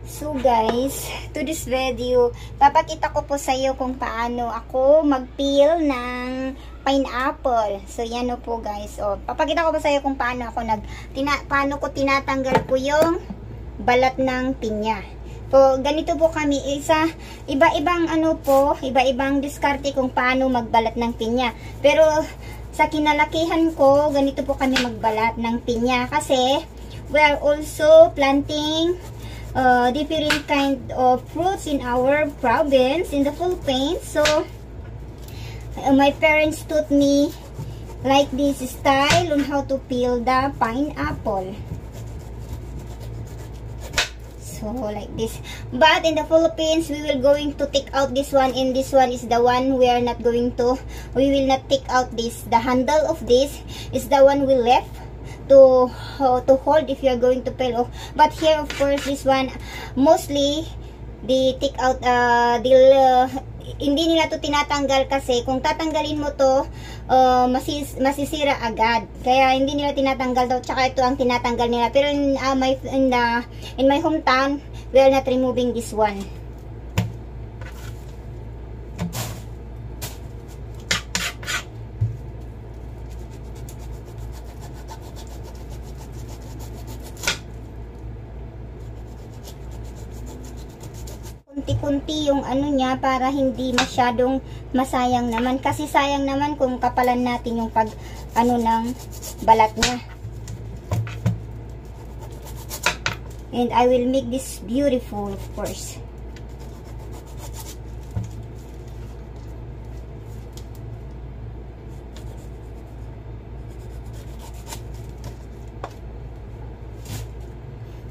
So guys, to this video, papakita ko po sa iyo kung paano ako mag-peel ng pineapple. So yan po guys. Papakita ko po sa iyo kung paano ako paano ko tinatanggal po yung balat ng pinya. So ganito po kami, iba-ibang iba-ibang diskarte kung paano magbalat ng pinya. Pero sa kinalakihan ko, ganito po kami magbalat ng pinya kasi we are also planting different kind of fruits in our province, in the Philippines. So my parents taught me like this style on how to peel the pineapple. So like this. But in the Philippines, we will going to take out this one, and this one is the one we are not going to. We will not take out this. The handle of this is the one we left to hold if you are going to peel off. But here of course this one mostly they take out, hindi nila to tinatanggal kasi kung tatanggalin mo to masisira agad, kaya hindi nila tinatanggal daw, tsaka ito ang tinatanggal nila. Pero in my hometown we are not removing this one. Kunti-kunti yung niya para hindi masyadong masayang naman, kasi sayang naman kung kapalan natin yung ng balat niya. And I will make this beautiful of course.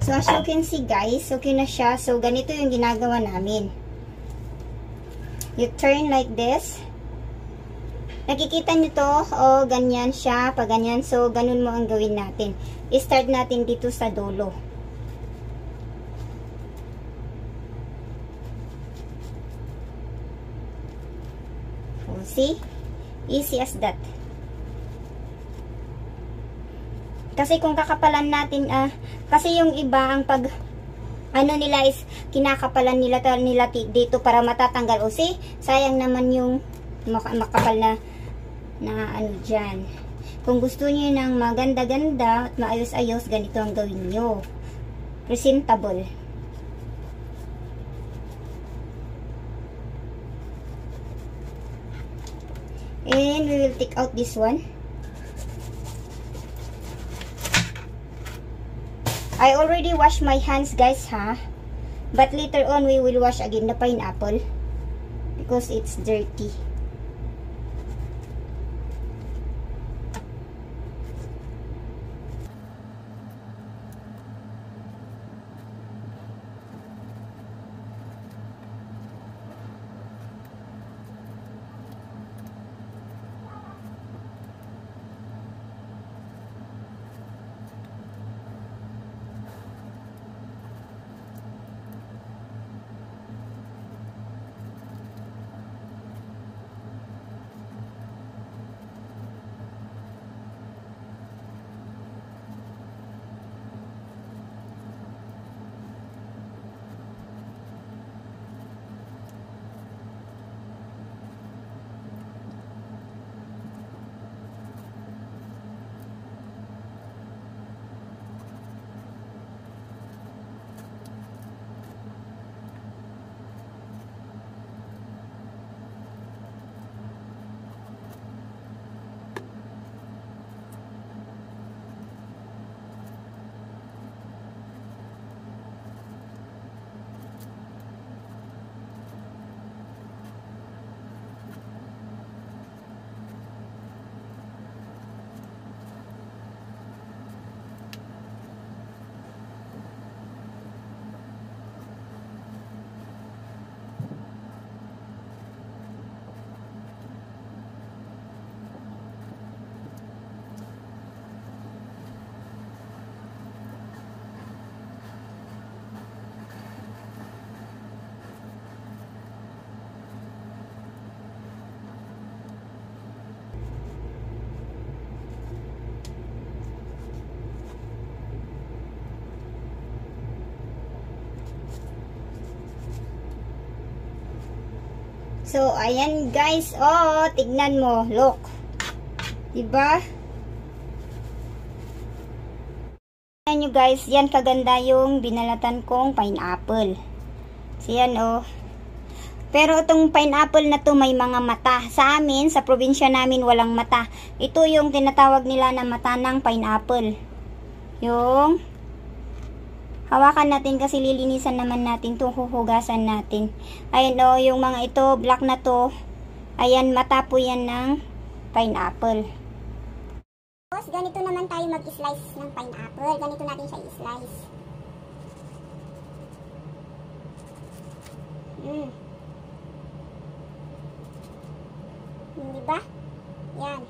So as you can see guys, okay na siya. So ganito yung ginagawa namin. You turn like this. Nakikita nyo to, ganyan siya, pag ganyan. So ganun mo ang gawin natin. I-start natin dito sa dulo. So, see? Easy as that. Kasi kung kakapalan natin, kasi yung iba ang nila is kinakapalan nila dito para matatanggal. O see, sayang naman yung makapal na dyan. Kung gusto niyo ng maganda-ganda at maayos-ayos, ganito ang gawin nyo. Presentable. And we will take out this one. I already washed my hands guys but later on we will wash again the pineapple because it's dirty. So, ayan guys. Oh, tignan mo. Look. Diba? Ayan nyo guys. Yan kaganda yung binalatan kong pineapple. So, yan oh. Pero itong pineapple na to may mga mata. Sa amin, sa probinsya namin, walang mata. Ito yung tinatawag nila na mata ng pineapple. Yung hawakan natin kasi lilinisan naman natin ito. Huhugasan natin. Ayan o, yung mga ito, black na to. Ayan, mata po yan ng pineapple. Tapos, ganito naman tayo mag-slice ng pineapple. Ganito natin siya i-slice. Diba? Yan.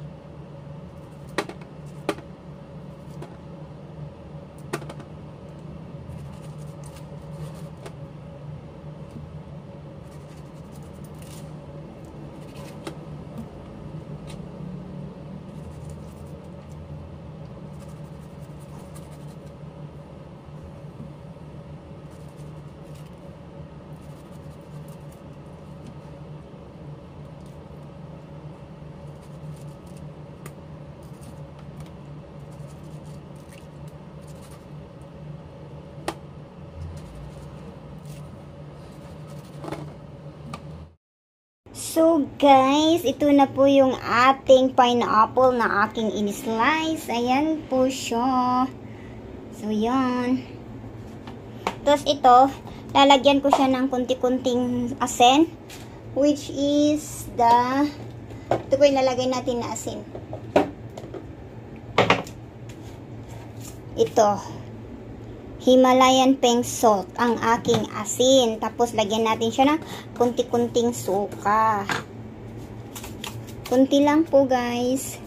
So guys, ito na po yung ating pineapple na aking in-slice. Ayan po siya. So yan. Tapos ito, lalagyan ko siya ng kunti-kunting asin. Which is ito po yung lalagay natin na asin. Ito. Himalayan pink salt ang aking asin. Tapos, lagyan natin siya ng kunti-kunting suka. Kunti lang po, guys.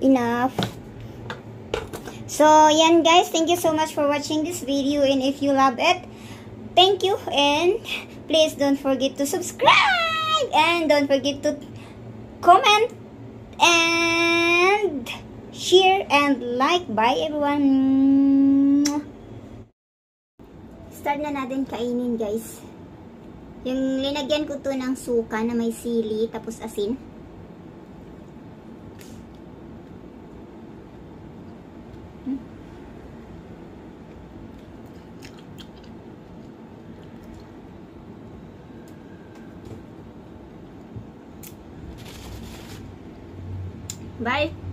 Enough. So, yan guys. Thank you so much for watching this video. And if you love it, thank you. And please don't forget to subscribe. And don't forget to comment and share and like. Bye everyone. Start na natin kainin guys. Yung linagyan ko to ng suka na may sili tapos asin. Bye.